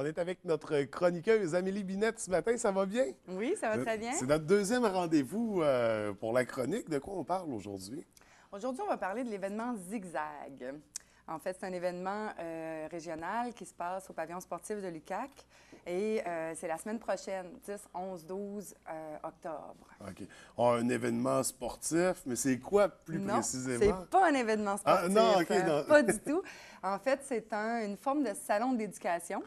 On est avec notre chroniqueuse Amélie Binette ce matin. Ça va bien? Oui, ça va très bien. C'est notre deuxième rendez-vous pour la chronique. De quoi on parle aujourd'hui? Aujourd'hui, on va parler de l'événement Zigzag. En fait, c'est un événement régional qui se passe au pavillon sportif de l'UQAC et c'est la semaine prochaine, 10, 11, 12 octobre. OK. Un événement sportif, mais c'est quoi plus Non, précisément? c'est pas un événement sportif. Ah, non, OK, non. Pas du tout. En fait, c'est une forme de salon d'éducation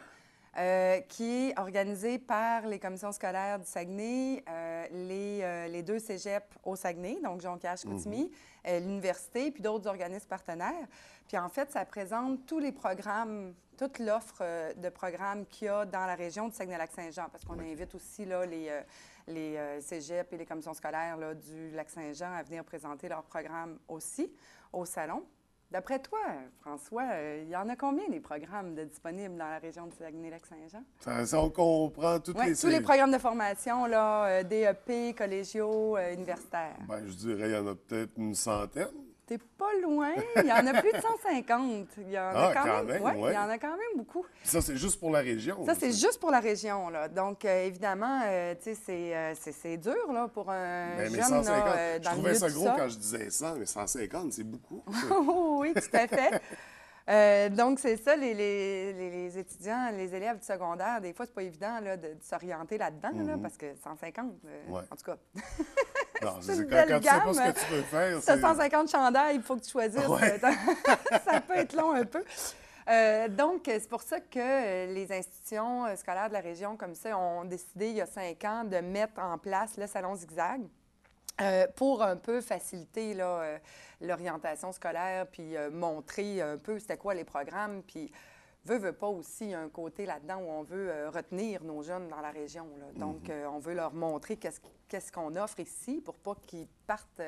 qui est organisé par les commissions scolaires du Saguenay, les deux cégeps au Saguenay, donc Jonquière-Chicoutimi, l'université, puis d'autres organismes partenaires. Puis en fait, ça présente tous les programmes, toute l'offre de programmes qu'il y a dans la région du Saguenay-Lac-Saint-Jean, parce qu'on invite aussi là, les cégeps et les commissions scolaires là, du Lac-Saint-Jean à venir présenter leurs programmes aussi au salon. D'après toi, François, il y en a combien des programmes disponibles dans la région du Saguenay-Lac-Saint-Jean? Ça, on comprend toutes Oui, tous les programmes de formation, là, DEP, collégiaux, universitaires. Bien, je dirais il y en a peut-être une centaine. T'es pas loin. Il y en a plus de 150. Il y en a quand même, ouais, ouais. il y en a quand même beaucoup. Puis ça, c'est juste pour la région. Ça, c'est juste pour la région, là. Donc, évidemment, tu sais, c'est dur, là, pour un Mais jeune, 150, là, je dans le trouvais milieu ça de gros ça. quand je disais 100, mais 150, c'est beaucoup. Oui, tout à fait. Donc, c'est ça, les étudiants, les élèves du secondaire, des fois, c'est pas évident là, de s'orienter là-dedans, là, parce que 150, Ouais. en tout cas, Non, c'est c'est une quand belle tu sais pas ce gamme. que tu veux faire, Si tu as 150 chandails, il faut que tu choisisses. Ouais. Ça peut être long un peu. Donc, c'est pour ça que les institutions scolaires de la région, comme ça, ont décidé, il y a 5 ans, de mettre en place le Salon Zigzag. Pour un peu faciliter là, l'orientation scolaire, puis montrer un peu c'était quoi les programmes, puis veut pas aussi, il y a un côté là-dedans où on veut retenir nos jeunes dans la région. Là. Donc, on veut leur montrer qu'est-ce qu'on offre ici pour pas qu'ils partent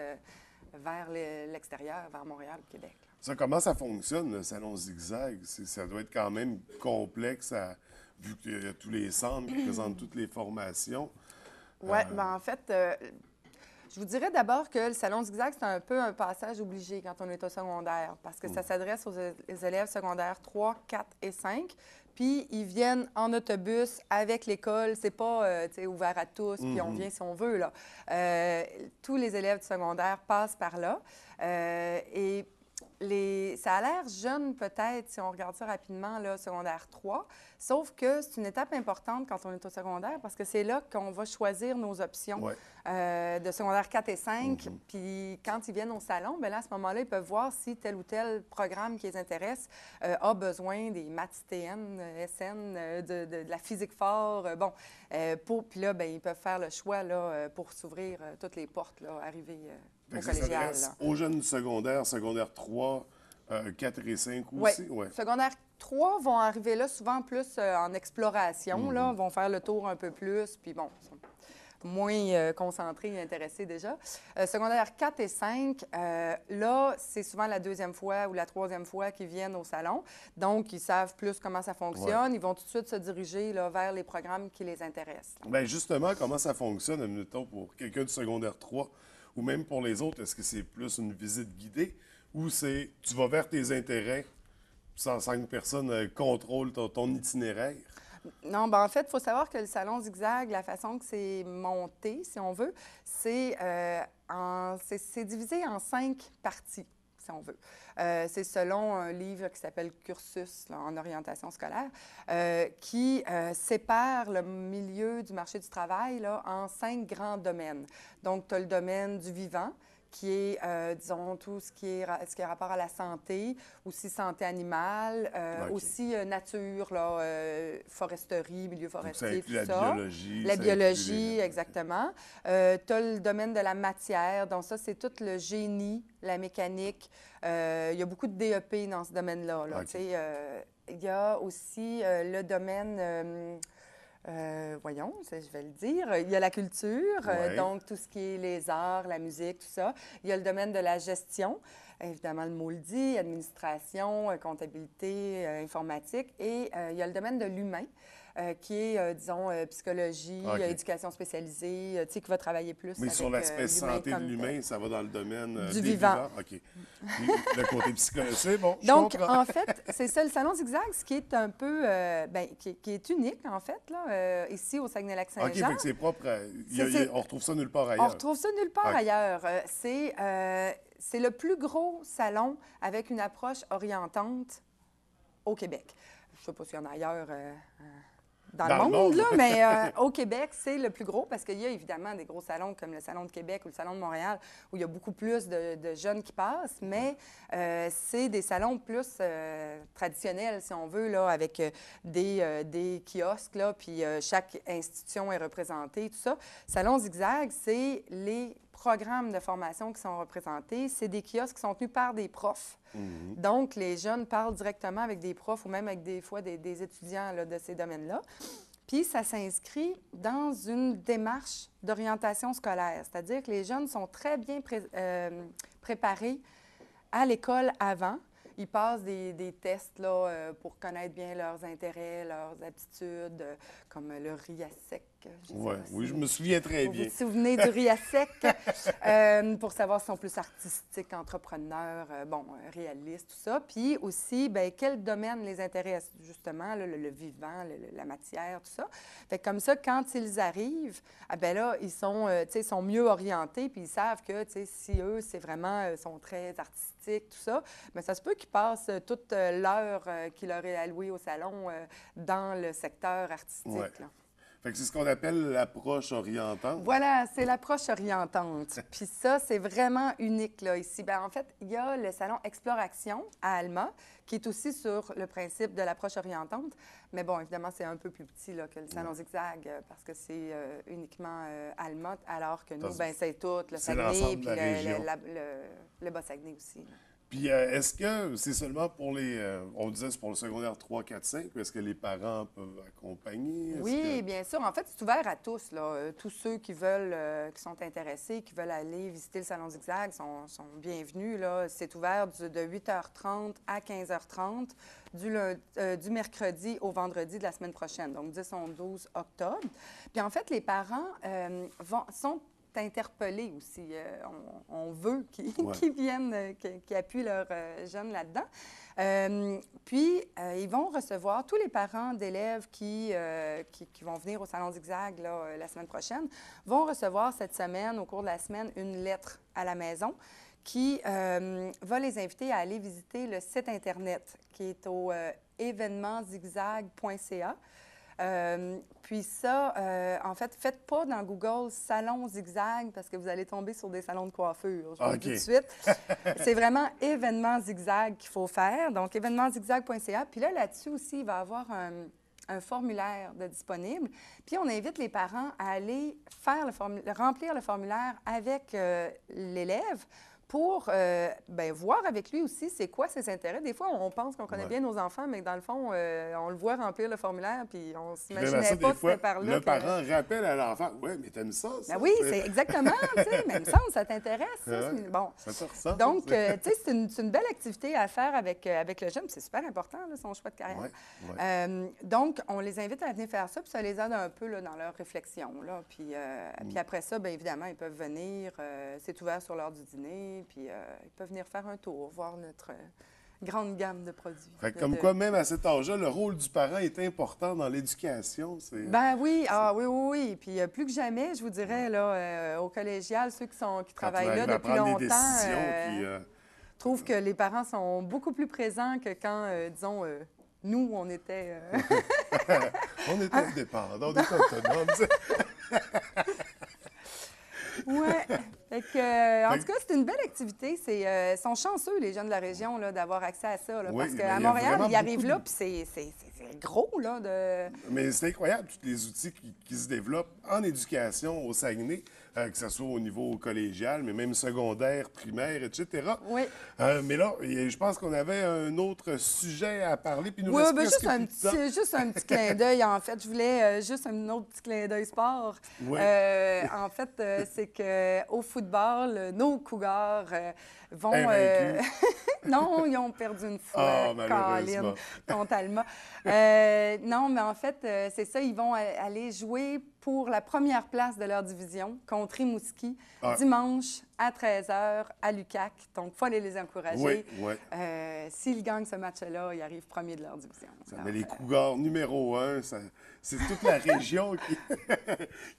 vers l'extérieur, vers Montréal ou Québec. Là. Ça, comment ça fonctionne, le salon Zigzag? Ça doit être quand même complexe, vu qu'il y a tous les centres qui présentent toutes les formations. Oui, bien en fait, je vous dirais d'abord que le Salon Zigzag, c'est un peu un passage obligé quand on est au secondaire, parce que ça s'adresse aux élèves secondaires 3, 4 et 5. Puis, ils viennent en autobus avec l'école. C'est pas ouvert à tous, puis on vient si on veut. Là. Tous les élèves du secondaire passent par là. Et ça a l'air jeune peut-être, si on regarde ça rapidement, là, secondaire 3, sauf que c'est une étape importante quand on est au secondaire parce que c'est là qu'on va choisir nos options de secondaire 4 et 5. Puis quand ils viennent au salon, bien là, à ce moment-là, ils peuvent voir si tel ou tel programme qui les intéresse a besoin des maths TN, SN, de la physique fort. Puis là, bien, ils peuvent faire le choix là, pour s'ouvrir toutes les portes, là, arriver au Ça collégial. s'adresse Là. aux jeunes du secondaire, secondaire 3, 4 et 5 aussi. Oui. Secondaire 3 vont arriver là souvent plus en exploration, là, vont faire le tour un peu plus, puis bon, ils sont moins concentrés et intéressés déjà. Secondaire 4 et 5, là, c'est souvent la deuxième fois ou la troisième fois qu'ils viennent au salon. Donc, ils savent plus comment ça fonctionne. Ils vont tout de suite se diriger là, vers les programmes qui les intéressent. Bien, justement, comment ça fonctionne, admettons, pour quelqu'un du secondaire 3 ou même pour les autres? Est-ce que c'est plus une visite guidée ou c'est tu vas vers tes intérêts sans que personne contrôle ton itinéraire? Non, bien en fait, il faut savoir que le Salon Zigzag, la façon que c'est monté, si on veut, c'est divisé en 5 parties, si on veut. C'est selon un livre qui s'appelle Cursus là, en orientation scolaire, qui sépare le milieu du marché du travail là, en 5 grands domaines. Donc, tu as le domaine du vivant, qui est, disons, tout ce qui est rapport à la santé, aussi santé animale, aussi nature, là, foresterie, milieu forestier, tout ça. La biologie. La biologie, exactement. Tu as le domaine de la matière, donc ça, c'est tout le génie, la mécanique. Il y a beaucoup de DEP dans ce domaine-là. Là, il y a aussi le domaine... voyons, je vais le dire. Il y a la culture, donc tout ce qui est les arts, la musique, tout ça. Il y a le domaine de la gestion. évidemment le Moldy, administration, comptabilité, informatique. Et il y a le domaine de l'humain, qui est, disons, psychologie, OK. Éducation spécialisée, tu sais, qui va travailler plus Mais avec sur l'aspect l'humain santé de comme l'humain, tel. ça va dans le domaine Du des vivant. vivants. OK. Puis le côté psychologique, c'est bon, je Donc, comprends. en fait, c'est ça, le Salon Zigzag, ce qui est un peu, qui est unique, en fait, là, ici au OK, Saguenay-Lac-Saint-Jean. fait que c'est propre on retrouve ça nulle part On ailleurs. retrouve ça nulle part OK. ailleurs. C'est le plus gros salon avec une approche orientante au Québec. Je ne sais pas s'il y en a ailleurs dans le monde, là, mais au Québec, c'est le plus gros parce qu'il y a évidemment des gros salons comme le Salon de Québec ou le Salon de Montréal où il y a beaucoup plus de jeunes qui passent, mais c'est des salons plus traditionnels, si on veut, là, avec des kiosques, là, puis chaque institution est représentée, tout ça. Salon Zigzag, c'est les programmes de formation qui sont représentés. C'est des kiosques qui sont tenus par des profs. Donc, les jeunes parlent directement avec des profs ou même avec des fois des étudiants là, de ces domaines-là. Puis, ça s'inscrit dans une démarche d'orientation scolaire, c'est-à-dire que les jeunes sont très bien préparés à l'école avant. Ils passent des tests là, pour connaître bien leurs intérêts, leurs aptitudes, comme le riz à sec. Ouais, oui, je me souviens très Vous bien. vous souvenez du riz à sec pour savoir s'ils sont plus artistiques, entrepreneurs, réalistes, tout ça. Puis aussi, bien, quel domaine les intéresse, justement, là, le vivant, la matière, tout ça. Fait que comme ça, quand ils arrivent, ah ben là, ils sont, ils sont mieux orientés, puis ils savent que, si eux, c'est vraiment, sont très artistiques, tout ça, bien, ça se peut qu'ils passent toute l'heure qui leur est allouée au salon dans le secteur artistique. Ouais. Là. Fait que c'est ce qu'on appelle l'approche orientante. Voilà, c'est l'approche orientante. Puis ça, c'est vraiment unique là, ici. Bien, en fait, il y a le salon Exploration à Alma, qui est aussi sur le principe de l'approche orientante. Mais bon, évidemment, c'est un peu plus petit là, que le salon Zigzag, parce que c'est uniquement Alma, alors que nous, ben, c'est tout, le C'est Saguenay, l'ensemble puis de la région. le Bas-Saguenay aussi. Là. Puis est-ce que c'est seulement pour on disait c'est pour le secondaire 3, 4, 5, ou est-ce que les parents peuvent accompagner? Oui, bien sûr. En fait, c'est ouvert à tous. Là. Tous ceux qui veulent, qui sont intéressés, qui veulent aller visiter le Salon Zigzag sont bienvenus. Là. C'est ouvert de 8h30 à 15h30 du mercredi au vendredi de la semaine prochaine, donc 10 au 12 octobre. Puis en fait, les parents sont interpellés aussi. On veut qu'ils viennent, qu'ils appuient leurs jeunes là-dedans. Puis, ils vont recevoir, tous les parents d'élèves qui vont venir au Salon Zigzag là, la semaine prochaine, vont recevoir cette semaine, au cours de la semaine, une lettre à la maison qui va les inviter à aller visiter le site Internet qui est au événementzigzag.ca. Puis ça, en fait, faites pas dans Google Salon Zigzag parce que vous allez tomber sur des salons de coiffure. Je vous le dis tout de suite. C'est vraiment événement Zigzag qu'il faut faire. Donc, événementzigzag.ca. Puis là-dessus aussi, il va y avoir un formulaire de disponible. Puis on invite les parents à aller faire remplir le formulaire avec l'élève pour voir avec lui aussi c'est quoi ses intérêts. Des fois, on pense qu'on connaît bien nos enfants, mais dans le fond, on le voit remplir le formulaire, puis on ne s'imaginait pas que c'était par là. Le parent rappelle à l'enfant, « Ouais, mais t'aimes ça, ça? » Ben oui, c'est exactement, tu sais, mais il me semble, ça t'intéresse, ça. Bon. Ça te ressemble. Donc, tu sais, c'est une belle activité à faire avec le jeune, puis c'est super important, là, son choix de carrière. Ouais. Donc, on les invite à venir faire ça, puis ça les aide un peu là, dans leur réflexion, là. Puis après ça, bien évidemment, ils peuvent venir, c'est ouvert sur l'heure du dîner, puis ils peuvent venir faire un tour, voir notre grande gamme de produits. Fait que comme quoi, même à cet âge-là, le rôle du parent est important dans l'éducation. Ben oui, oui. Puis plus que jamais, je vous dirais, là, au collégial, ceux qui travaillent là depuis longtemps trouvent que les parents sont beaucoup plus présents que quand, disons, nous, on était... On était indépendants, on était autonomes. Oui. En tout cas, c'est une belle activité. Ils sont chanceux, les jeunes de la région, là, d'avoir accès à ça. Là, Oui, parce qu'à Montréal, ils arrivent là, puis c'est gros. Là, Mais c'est incroyable, tous les outils qui se développent en éducation au Saguenay. que ce soit au niveau collégial, mais même secondaire, primaire, etc. Oui. Mais là, je pense qu'on avait un autre sujet à parler, puis il nous Oui, reste ben presque juste un plus de temps. juste un petit clin d'œil, en fait. Je voulais juste un autre petit clin d'œil sport. Oui. En fait, c'est qu'au football, nos Cougars vont... Invaincus. non, ils ont perdu une Ah, fois, malheureusement. Colin, contre Alma. Non, mais en fait, c'est ça, ils vont aller jouer pour la première place de leur division contre Rimouski, Ah. dimanche à 13h à l'UQAC. Donc, il faut aller les encourager. Oui, oui. S'ils gagnent ce match-là, ils arrivent premiers de leur division. Ça Alors, met les Cougars numéro 1. C'est toute la région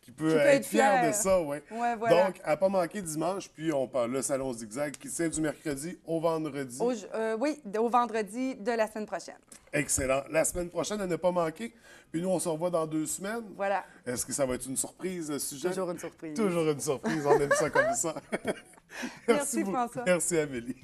qui peut être être fière de fière. ça. Ouais. Ouais, voilà. Donc, à ne pas manquer dimanche, puis on parle le Salon Zigzag qui c'est du mercredi au vendredi. Oui, au vendredi de la semaine prochaine. Excellent. La semaine prochaine, à ne pas manquer. Puis nous, on se revoit dans 2 semaines. Voilà. Est-ce que ça va être une surprise, ce sujet? Toujours une surprise. Toujours une surprise. On aime ça comme ça. Merci, beaucoup. François. Merci, Amélie.